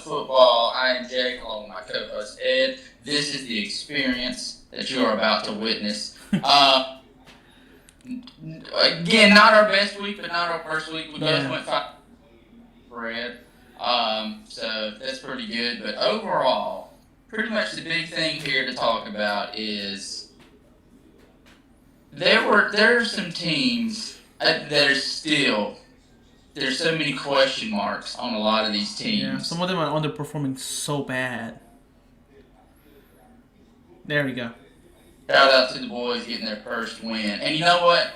Football. I am Jake, along with my co-host Ed. This is the experience that you are about to witness. Again, not our best week, but not our worst week. We both went 5 spread. So that's pretty good. But overall, pretty much the big thing here to talk about is there are some teams that are still. There's so many question marks on a lot of these teams. Yeah, some of them are underperforming so bad. There we go. Shout out to the boys getting their first win. And you know what?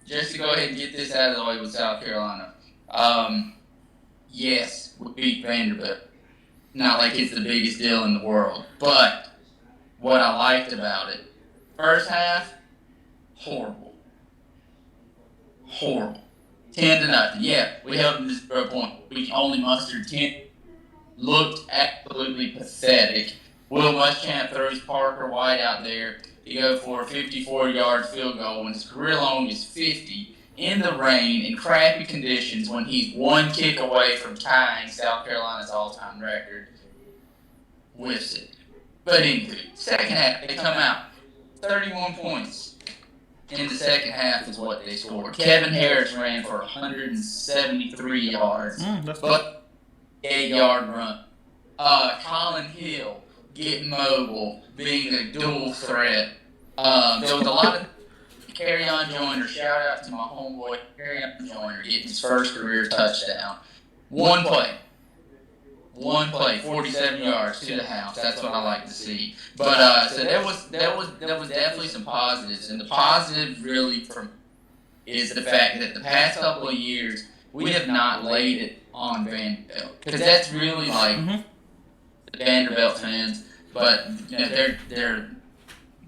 Just to go ahead and get this out of the way with South Carolina. Yes, we beat Vanderbilt. Not like it's the biggest deal in the world. But what I liked about it, first half, horrible. 10-0. Yeah, we held them to 0 point. We only mustered 10. Looked absolutely pathetic. Will Muschamp throws Parker White out there to go for a 54-yard field goal when his career long is 50 in the rain in crappy conditions when he's one kick away from tying South Carolina's all-time record. Whiffs it. But anyway, second half, they come out. 31 points. In the second half is what they scored. Kevin Harris ran for 173 yards, but 8-yard run. Colin Hill getting mobile, being a dual threat. There was a lot of Carry-on Joyner. Shout out to my homeboy Carry-on Joyner getting his first career touchdown. One play, 47 yards to the house. That's what I like to see. But so there was definitely some positives, and the positive really is the fact that the past couple of years we have not laid it on Vanderbilt, because that's really like the Vanderbilt fans. But you know, they're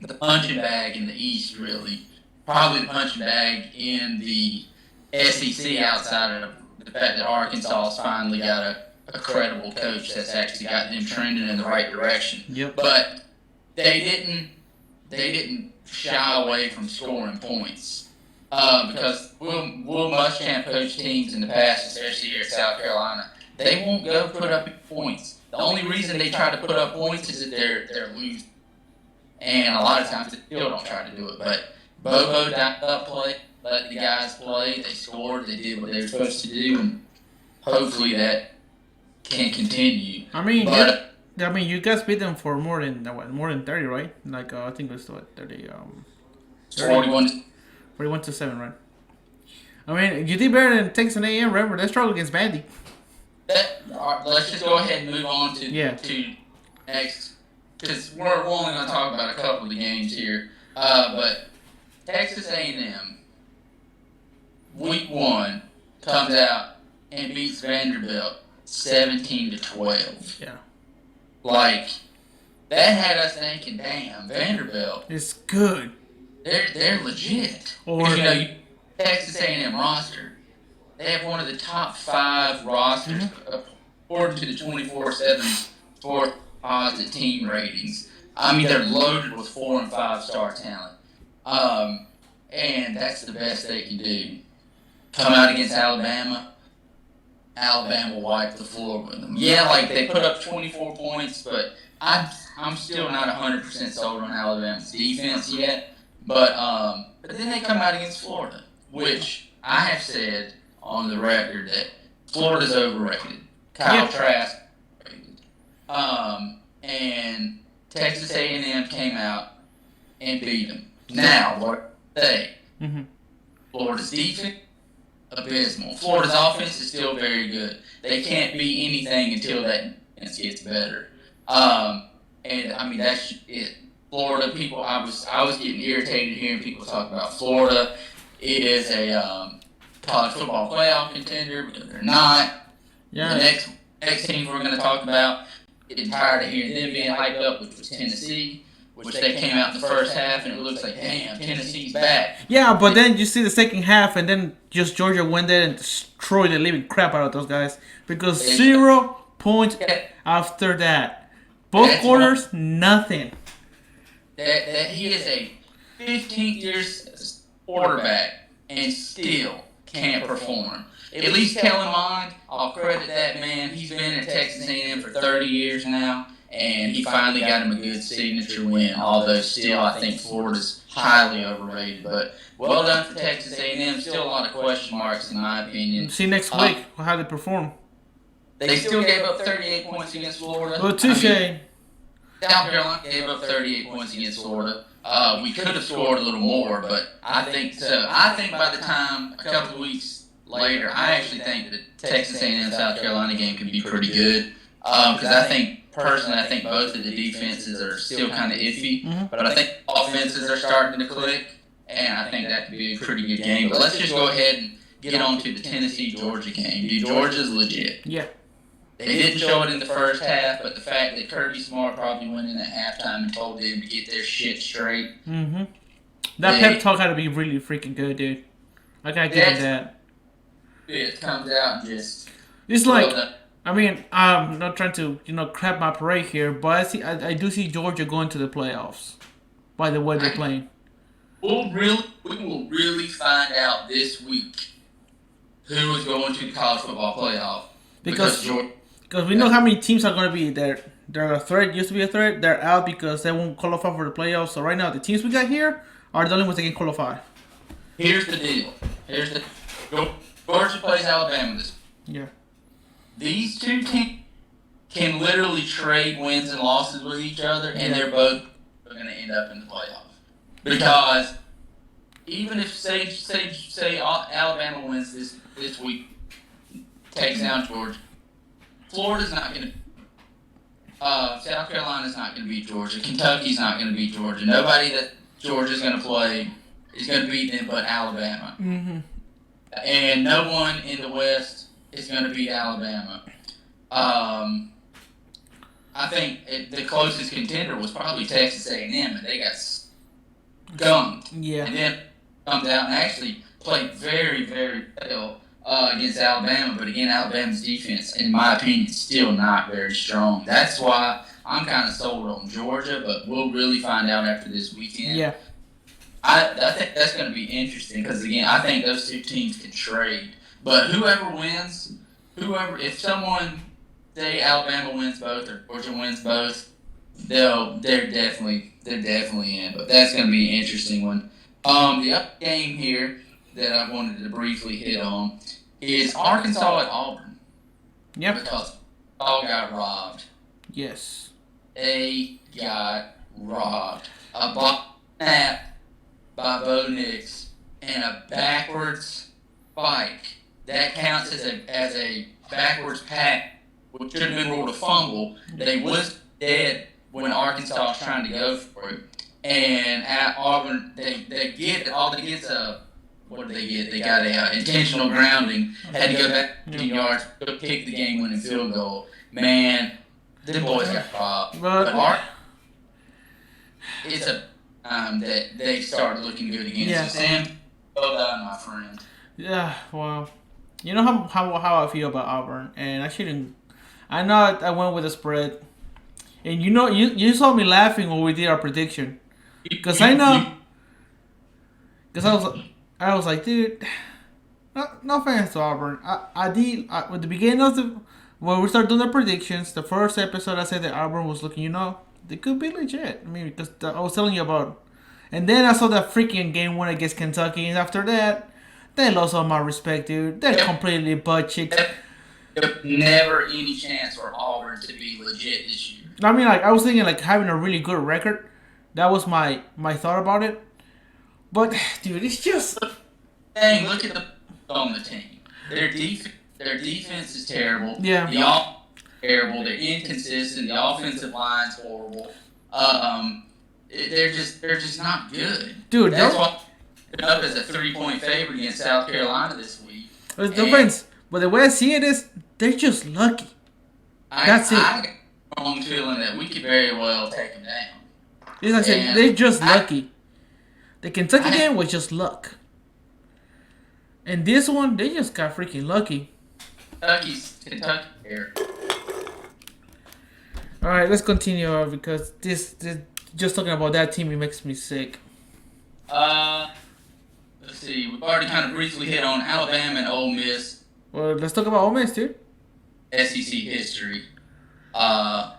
the punching bag in the East, really. Probably the punching bag in the SEC outside of the fact that Arkansas has finally got a credible coach that's actually got them trending in the right direction. Yep. But they didn't shy away from scoring points. Because Will Muschamp coached teams in the past, especially here at South Carolina. They won't go put up points. The only reason they try to put up points is that they're losing. And a lot of times they still don't try to do it. But Bobo got up play, let the guys play, they scored, they did what they were supposed to do, and hopefully that can continue. I mean, you guys beat them for more than 30, right? Like I think it was 30. 41-7, right? I mean, you did better than Texas A&M. Remember, they struggled against Vandy. Let's just go ahead and move on to next, because we're only going to talk about a couple of the games here. But Texas A&M, week 1, comes out and beats Vanderbilt 17-12. Yeah. Like, that had us thinking, damn, Vanderbilt. It's good. They're legit. Or Texas A&M roster, they have one of the top 5 rosters according to the 24/7 Sports Composite team ratings. I mean, they're loaded with 4- and 5-star talent. And that's the best they can do. Come out against Alabama will wipe the floor with them. Yeah, like they put up 24 points, but I'm still not 100% sold on Alabama's defense yet. But then they come out against Florida, which I have said on the record that Florida's overrated. Kyle Trask overrated. And Texas A&M came out and beat them. Now, what they? Florida's defense, abysmal. Florida's offense is still very good. They can't be anything until that defense gets better. And I mean, that's it. Florida people, I was getting irritated hearing people talk about Florida. It is a college football playoff contender because they're not. Yeah. The next team we're going to talk about, getting tired of hearing them being hyped up, which was Tennessee, which they came out in the first half, and it looks like, damn, Tennessee's back. Yeah, but then you see the second half, and then just Georgia went there and destroyed the living crap out of those guys because 0 points after that. Both quarters, nothing. That he is a 15th-year quarterback and still can't perform. at least Kellen Mond, I'll credit that man. He's been at Texas A&M for 30 years now, and he finally got him a good signature win. Although still, I think Florida's highly overrated. But well done for Texas A&M. Still a lot of question marks in my opinion. See next week how they perform. They still gave up 38 points against Florida. Well, touche. South Carolina gave up 38 points against Florida. We could have scored a little more, but I think so. I think by the time a couple of weeks later, I actually think that Texas A&M South Carolina game can be pretty good. Because I think personally, I think both of the defenses are still kind of iffy, but I think offenses are starting to click, and I think that could be a pretty good game. But let's just go ahead and get on to the Tennessee-Georgia game. Dude, Georgia's legit. Yeah. They didn't show it in the first half, but the fact that Kirby Smart probably went in at halftime and told them to get their shit straight. That pep talk had to be really freaking good, dude. I gotta give him that. It comes out and just... It's like, I mean, I'm not trying to, crap my parade here, but I do see Georgia going to the playoffs by the way they're playing. We will really find out this week who is going to the college football playoff. Because we know how many teams are going to be there. They're a threat, used to be a threat. They're out because they won't qualify for the playoffs. So right now, the teams we got here are the only ones that can qualify. Here's the deal. Georgia plays Alabama this week. Yeah. These two teams can literally trade wins and losses with each other, and they're both going to end up in the playoff. Because even if, say Alabama wins this week, takes down Georgia, Florida's not going to. South Carolina's not going to beat Georgia. Kentucky's not going to beat Georgia. Nobody that Georgia's going to play is going to beat them but Alabama. And no one in the West is going to beat Alabama. I think the closest contender was probably Texas A&M, and they got gunked. Yeah. And then comes out and actually played very, very well against Alabama, but again, Alabama's defense, in my opinion, is still not very strong. That's why I'm kind of sold on Georgia, but we'll really find out after this weekend. Yeah. I think that's going to be interesting because, again, I think those two teams can trade. But whoever wins, if someone, say Alabama wins both or Georgia wins both, they're definitely in. But that's going to be an interesting one. The other game here that I wanted to briefly hit on is Arkansas at Auburn. Yep. Because all got robbed. Yes. They got robbed. A block snap by Bo Nix and a backwards spike. That counts as a backwards pass, which should have been ruled a fumble. They was dead when Arkansas was trying to go for it. And at Auburn, they get all they get's a what did they get? They got a intentional grounding. Had to go back 10 yards, kick the game-winning field goal. Man, the boys got robbed. But it's a that they started looking good again. Yeah. So Sam, well done, my friend. Yeah. Well, you know how I feel about Auburn, and I know I went with a spread, and you saw me laughing when we did our prediction, because I know, because I was like, dude, no offense to Auburn. I did at the beginning of when we started doing the predictions, the first episode I said that Auburn was looking, they could be legit. I mean, because I was telling you about, and then I saw that freaking game win against Kentucky, and after that, they lost all my respect, dude. They're completely butt cheeks. Never any chance for Auburn to be legit this year. I mean, I was thinking having a really good record. That was my thought about it. But dude, it's just. Dang, look at on the team. Their defense is terrible. Yeah. The offense is terrible. They're inconsistent. The offensive line's horrible. They're just not good. Dude, that's why they're up as a 3-point favorite against South Carolina this week. There's difference, but the way I see it is, they're just lucky. That's it. I got a strong feeling that we could very well take them down. As I said, they're just lucky. The Kentucky game was just luck. And this one, they just got freaking lucky. Kentucky here. All right, let's continue because this just talking about that team, it makes me sick. Let's see. We've already kind of briefly hit on Alabama and Ole Miss. Well, let's talk about Ole Miss, dude. SEC history. Uh,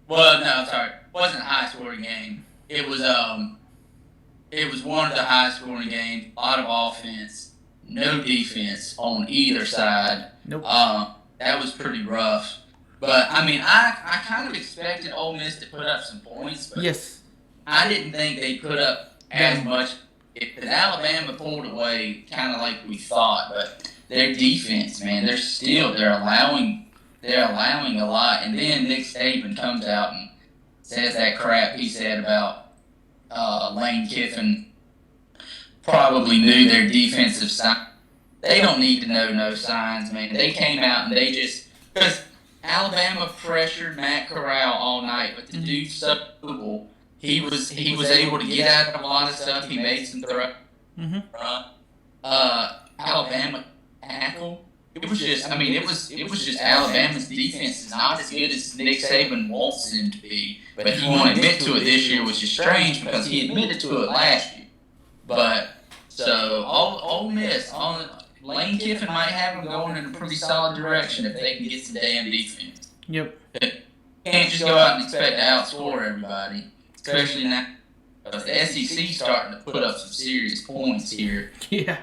well, no, I'm sorry, it wasn't a high scoring game. It was one of the highest scoring games. A lot of offense, no defense on either side. Nope. That was pretty rough. But I mean, I kind of expected Ole Miss to put up some points, but Yes. I didn't think they put up as much. If Alabama pulled away, kind of like we thought, but their defense, man, they're allowing a lot. And then Nick Saban comes out and says that crap he said about Lane Kiffin. Probably knew their defensive sign. They don't need to know no signs, man. They came out and they just because Alabama pressured Matt Corral all night, but the dude's so cool. He was able to get out of a lot of stuff. He made some throws. Mm-hmm. Alabama tackle. It was just Alabama's defense is not as good as Nick Saban wants them to be, but he won't admit to it this year, which is strange because he admitted to it last year. But so Ole Miss, Lane Kiffin might have them going in a pretty solid direction if they can get some damn defense. Yep. Can't just go out and expect to outscore everybody, especially now. The SEC starting to put up some serious points here. Yeah.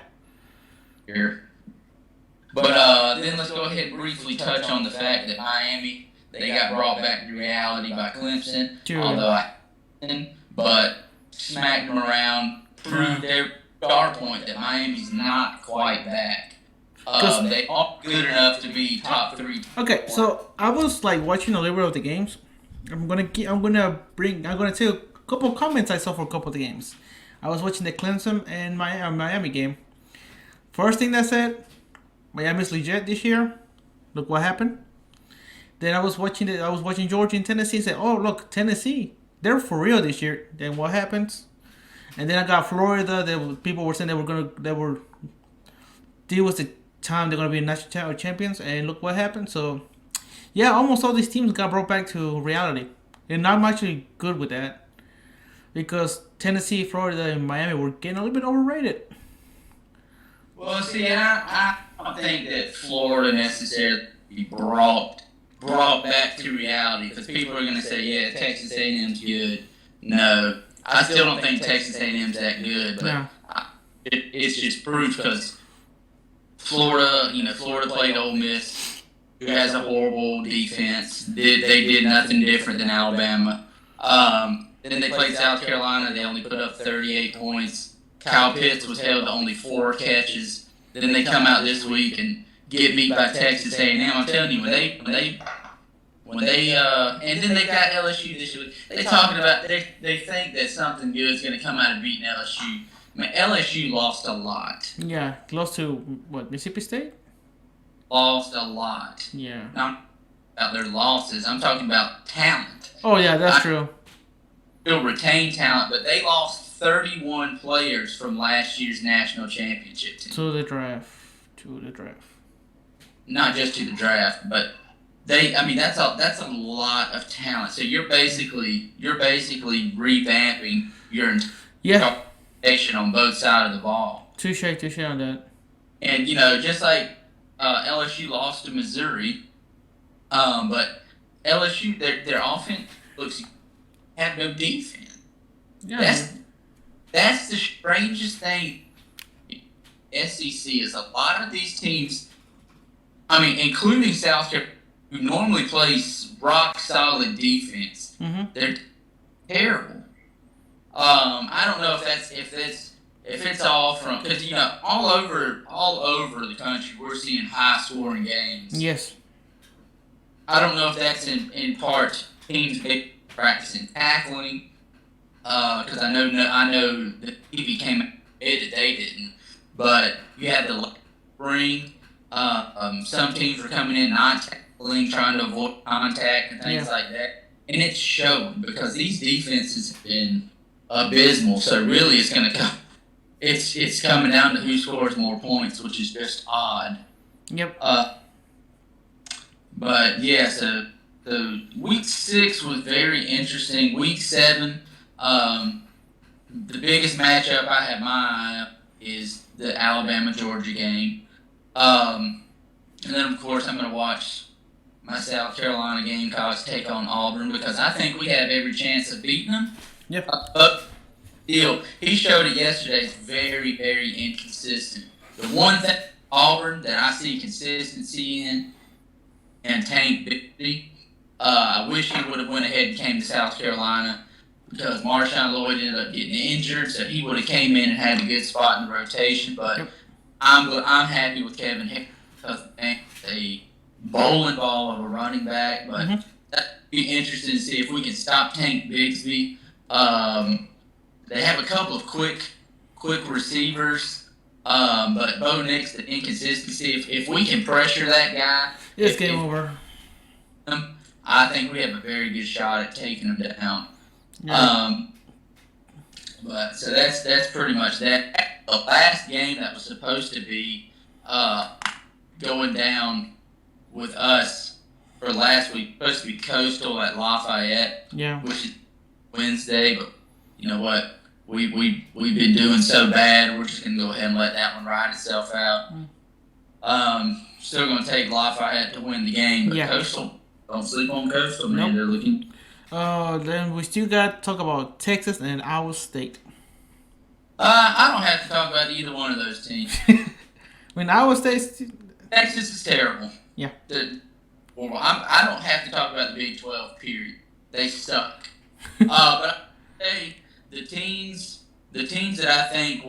But then let's go ahead and briefly touch on the fact that Miami, they got brought back to reality by Clemson. Dude. But smacked them around, proved our point that Miami's not quite back. They are good enough to be top 3. Okay, so I was like watching a little bit of the games. I'm gonna tell you a couple of comments I saw for a couple of the games. I was watching the Clemson and Miami game. First thing that said, Miami's legit this year. Look what happened. Then I was watching Georgia and Tennessee and said, oh look, Tennessee, they're for real this year. Then what happens? And then I got Florida. People were saying this was the time they're gonna be national champions, and look what happened. So, yeah, almost all these teams got brought back to reality, and I'm actually good with that because Tennessee, Florida, and Miami were getting a little bit overrated. Well, see, I don't think that Florida necessarily brought back to reality because people are gonna say, yeah, Texas A&M's good. No. I still don't think Texas A&M's that good, but it's just proof because Florida played Ole Miss, who has a horrible defense. They did nothing different than Alabama. Then they played South Carolina. They only put up 38 points. Kyle Pitts was held to only 4 catches. Then they come out this week and get beat by Texas A&M. I'm telling you, and then they got LSU this week. They talking about they think that something good is going to come out of beating LSU. I mean, LSU lost a lot. Yeah, lost to what, Mississippi State? Lost a lot. Yeah. Not about their losses. I'm talking about talent. Oh yeah, that's true. Still retain talent, but they lost 31 players from last year's national championship team. To the draft. Not just to the draft, but. That's a lot of talent. So you're basically revamping your foundation on both sides of the ball. Touche on that. And just like LSU lost to Missouri, but LSU their offense have no defense. Yeah. That's the strangest thing. SEC is a lot of these teams. Including South Carolina, who normally plays rock solid defense. Mm-hmm. They're terrible. I don't know if it's all from because all over the country we're seeing high scoring games. Yes. I don't know if that's in part teams practicing tackling because I know the TV came out that they didn't, but you had the spring. Some teams were coming in non-tackling, trying to avoid contact and things like that. And it's showing because these defenses have been abysmal. So really it's going to come. It's coming down to who scores more points, which is just odd. Yep. But yeah, so week 6 was very interesting. Week 7, the biggest matchup I have my eye on is the Alabama-Georgia game. And then, of course, I'm going to watch my South Carolina Gamecocks take on Auburn because I think we have every chance of beating them. Yep. But still, he showed it yesterday is very, very inconsistent. The one thing Auburn that I see consistency in and Tank Bigsby, I wish he would have went ahead and came to South Carolina because Marshawn Lloyd ended up getting injured, so he would have came in and had a good spot in the rotation. But Yep. I'm happy with Kevin Harris because a bowling ball of a running back. But that'd be interesting to see if we can stop Tank Bigsby. They have a couple of quick receivers, but Bo Nix, the inconsistency. If we can pressure that guy, It's game over. I think we have a very good shot at taking him down. Yeah. But so that's pretty much that. The last game that was supposed to be going down with us for last week supposed to be Coastal at Lafayette, Yeah. which is Wednesday. But you know what? We've been doing so bad. We're just gonna go ahead and let that one ride itself out. Still gonna take Lafayette to win the game, but Yeah. Coastal, don't sleep on Coastal, man. Nope. They're looking. Then we still got to talk about Texas and Iowa State. I don't have to talk about either one of those teams. When Iowa State, Texas is terrible. Yeah. I don't have to talk about the Big 12, period. They suck. But hey, the teams that I think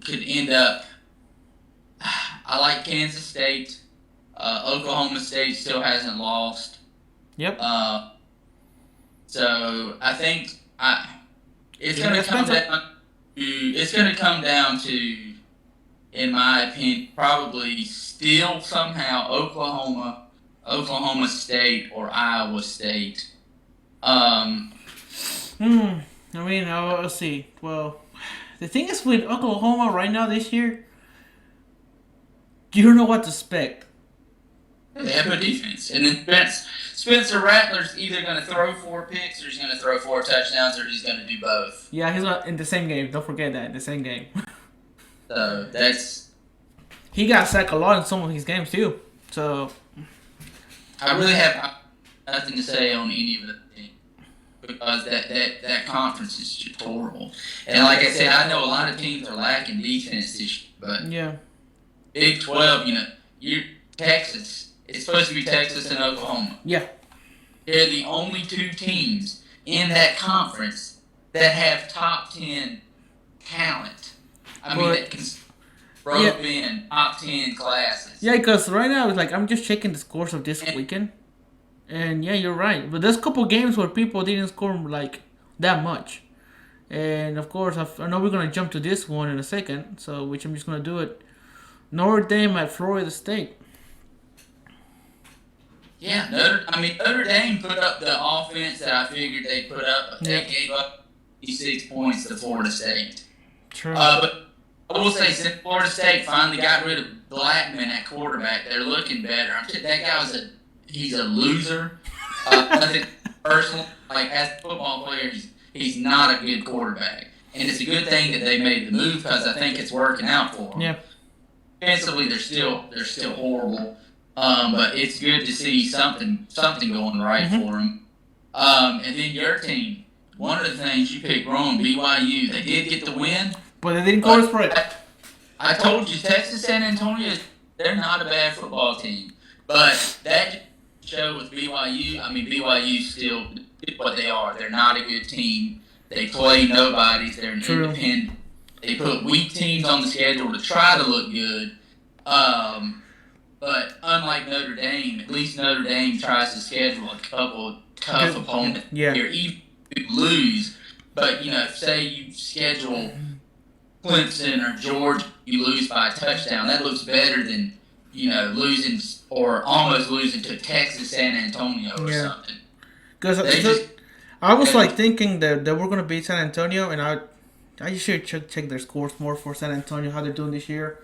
could end up, I like Kansas State. Oklahoma State still hasn't lost. Yep. So I think it's going to come down. It's going to come down to, in my opinion, probably still somehow Oklahoma State or Iowa State. I mean, let's see. Well, the thing is with Oklahoma right now this year, you don't know what to expect. They have a defense, and then Spencer Rattler's either going to throw 4 picks or he's going to throw 4 touchdowns or he's going to do both. Yeah, he's not in the same game. Don't forget that, in the same game. So that's. He got sacked a lot in some of his games too. So I really have nothing to say on any of the teams because that conference is just horrible. And like I said, I know a lot of teams are lacking defense this year, but yeah, Big 12, Texas. It's supposed to be Texas and Oklahoma. Yeah. They're the only 2 teams in that conference that have top 10 talent. I mean, that can rope in top 10 classes. Yeah, because right now it's like I'm just checking the scores of this weekend, and yeah, you're right. But there's a couple games where people didn't score like that much, and of course I know we're gonna jump to this one in a second. So which I'm just gonna do it. Notre Dame at Florida State. Yeah, Notre Dame put up the offense that I figured they'd put up, but they gave up 6 points to Florida State. True. But I will say, since Florida State finally got rid of Blackman at quarterback, they're looking better. That guy's he's a loser. I think personally, like as a football player, he's not a good quarterback, and it's a good thing that they made the move because I think it's working out for them. Yeah. Defensively, they're still horrible. But it's good to see something going right for them. And then your team, one of the things you picked wrong, BYU, they did get the win. But they didn't go to spread. I told you, Texas San Antonio, they're not a bad football team. But that show with BYU, BYU still what they are. They're not a good team. They play nobodies. They're an independent. They put weak teams on the schedule to try to look good. But unlike Notre Dame, at least Notre Dame tries to schedule a couple of tough opponents. Yeah. You're even lose, but say you schedule Clemson or Georgia, you lose by a touchdown. That looks better than losing or almost losing to Texas San Antonio or something. Because I was thinking that we're gonna beat San Antonio, and I should check their scores more for San Antonio, how they're doing this year.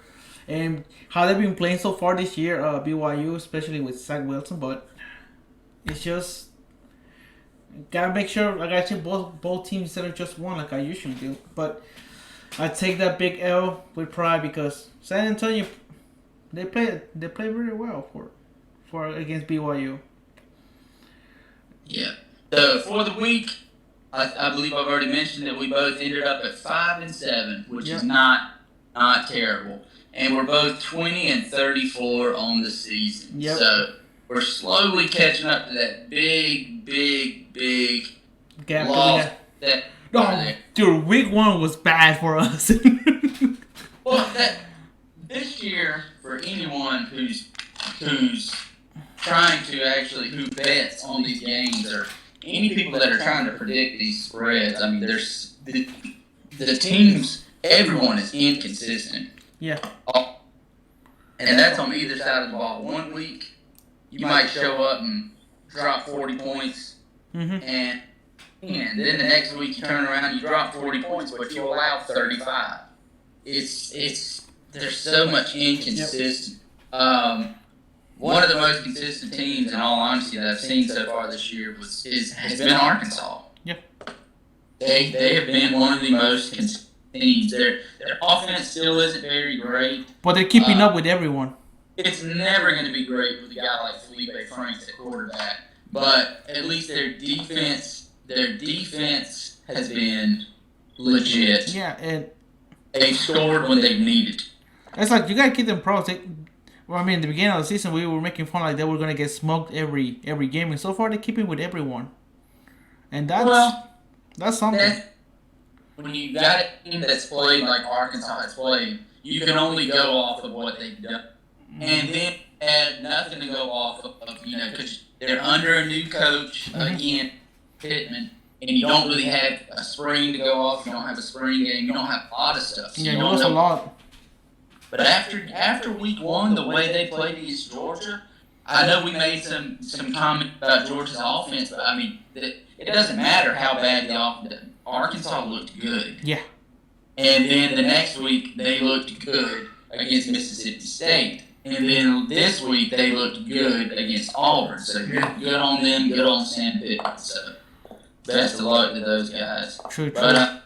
And how they've been playing so far this year, BYU, especially with Zach Wilson, but it's just gotta make sure I gotta check both teams instead of just one like I usually do. But I take that big L with pride because San Antonio They play very well for against BYU. Yeah. So for the week, I believe I've already mentioned that we both ended up at 5-7, which is Yep. not terrible, and we're both 20-34 on the season. Yep. So we're slowly catching up to that big Gap loss that that. we had. No, dude, week 1 was bad for us. Well, this year for anyone who's trying to actually who bets on these games or any people that are trying to predict these spreads, I mean, there's the teams. Everyone is inconsistent. Yeah. And that's on either side of the ball. One week, you might show up and drop 40 points, Mm-hmm. and then the next week you turn around and you drop 40 points, but you allow 35. There's so much inconsistency. One of the most consistent teams, in all honesty, that I've seen so far this year has been Arkansas. Yeah. They have been one of the most consistent teams. Their offense still isn't very great. But they're keeping up with everyone. It's never going to be great with a guy like Felipe Franks at quarterback. But at least their defense has been legit. Yeah, and They've scored when they've needed. it's like you gotta keep them pros. Well, I mean, at the beginning of the season, we were making fun like they were gonna get smoked every game, and so far they're keeping with everyone, and that's something. When you got a team that's played like Arkansas has played, you can only go off of what they've done, and then have nothing to go off of, because they're under a new coach again, Pittman. And you don't really have a spring to go off. You don't have a spring game. You don't have a lot of stuff. So Yeah, you lost a lot. But after week 1, the way they played against Georgia, I know we made some comment about Georgia's offense, but I mean, it doesn't matter how bad the Arkansas looked good. Yeah. And then the next week they looked good against Mississippi State. And then this week they looked good against Auburn. So good on them. Good on Sam Pittman. So. Best of luck to those guys. True. But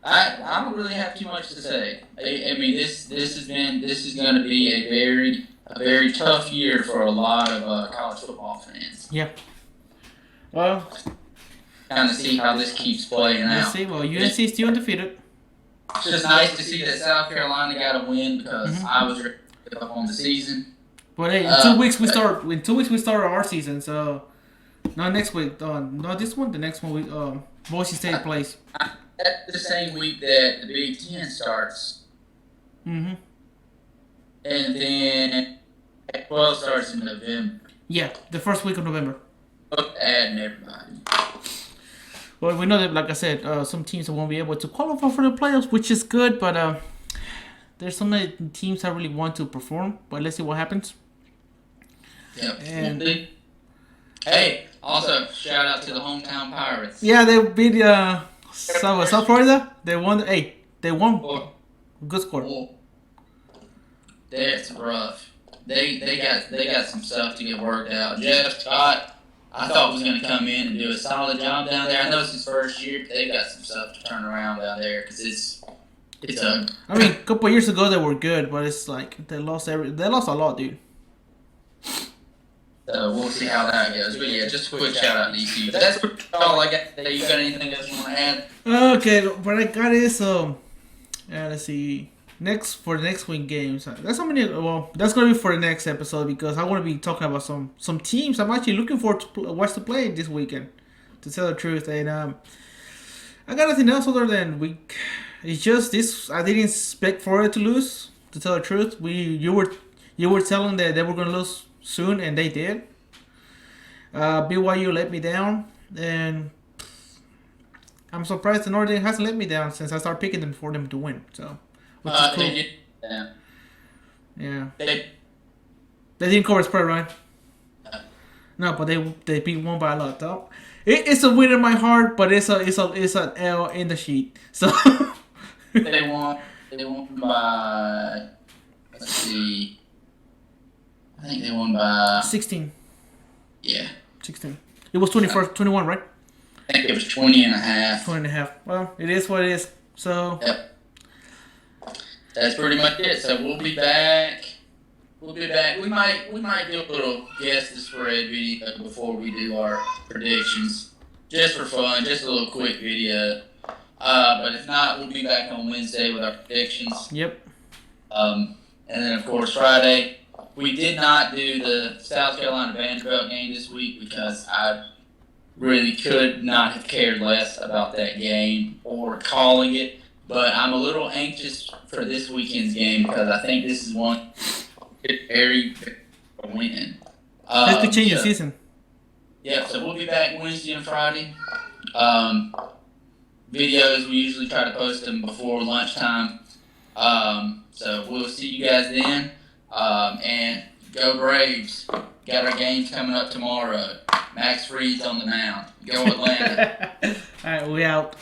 I don't really have too much to say. I mean, this is going to be a very tough year for a lot of college football fans. Yeah. Well, kind of see how this keeps playing out. Let's see. Well, UNC is still undefeated. It's just nice to see that South Carolina got a win because I was ready to give up on the season. But hey, in 2 weeks we start. In 2 weeks we start our season. So. Not next week. Not this one. The next one, Boise State plays. That's the same week that the Big Ten starts. Mm-hmm. And then 12 starts in November. Yeah, the first week of November. Adding everybody. Well, we know that, like I said, some teams won't be able to qualify for the playoffs, which is good. But there's so many teams that really want to perform. But let's see what happens. Yep. And hey. Also, shout out to the hometown Pirates. Yeah, they beat South Florida. They won. They won. Good score. Oh, that's rough. They got some stuff to get worked out. Jeff Scott, I thought was going to come in and do a solid job down there. I know it's his first year, but they got some stuff to turn around down there because it's a. I mean, a couple of years ago they were good, but it's like they lost a lot, dude. So we'll see how that goes. But yeah, just a quick shout out to ECU. That's all I got. You got anything else you want to add? Okay, what I got is let's see. Next week games. That's how many. Well, that's gonna be for the next episode because I want to be talking about some teams I'm actually looking forward to watch the play this weekend. To tell the truth, and I got nothing else other than It's just this. I didn't expect Florida to lose. To tell the truth, you were telling that they were gonna lose soon, and they did. BYU let me down, and I'm surprised the Northern hasn't let me down since I started picking them for them to win. So, which is cool. Yeah. They didn't cover spread, right? No, but they beat one by a lot. Though it's a win in my heart, but it's an L in the sheet. So they won by. Let's see. I think they won by 16. Yeah. 16. It was 21, right? I think it was 20 and a half. 20 and a half. Well, it is what it is. So. Yep. That's pretty much it. So we'll be back We'll be back. We might do a little guess the spread video before we do our predictions, just for fun, just a little quick video. But if not, we'll be back on Wednesday with our predictions. Yep. And then of course Friday. We did not do the South Carolina Vanderbilt game this week because I really could not have cared less about that game or calling it. But I'm a little anxious for this weekend's game because I think this is one very win. That could change the season. Yeah, so we'll be back Wednesday and Friday. Videos, we usually try to post them before lunchtime. So we'll see you guys then. And go Braves. Got our games coming up tomorrow. Max Fried's on the mound. Go Atlanta. All right, we out.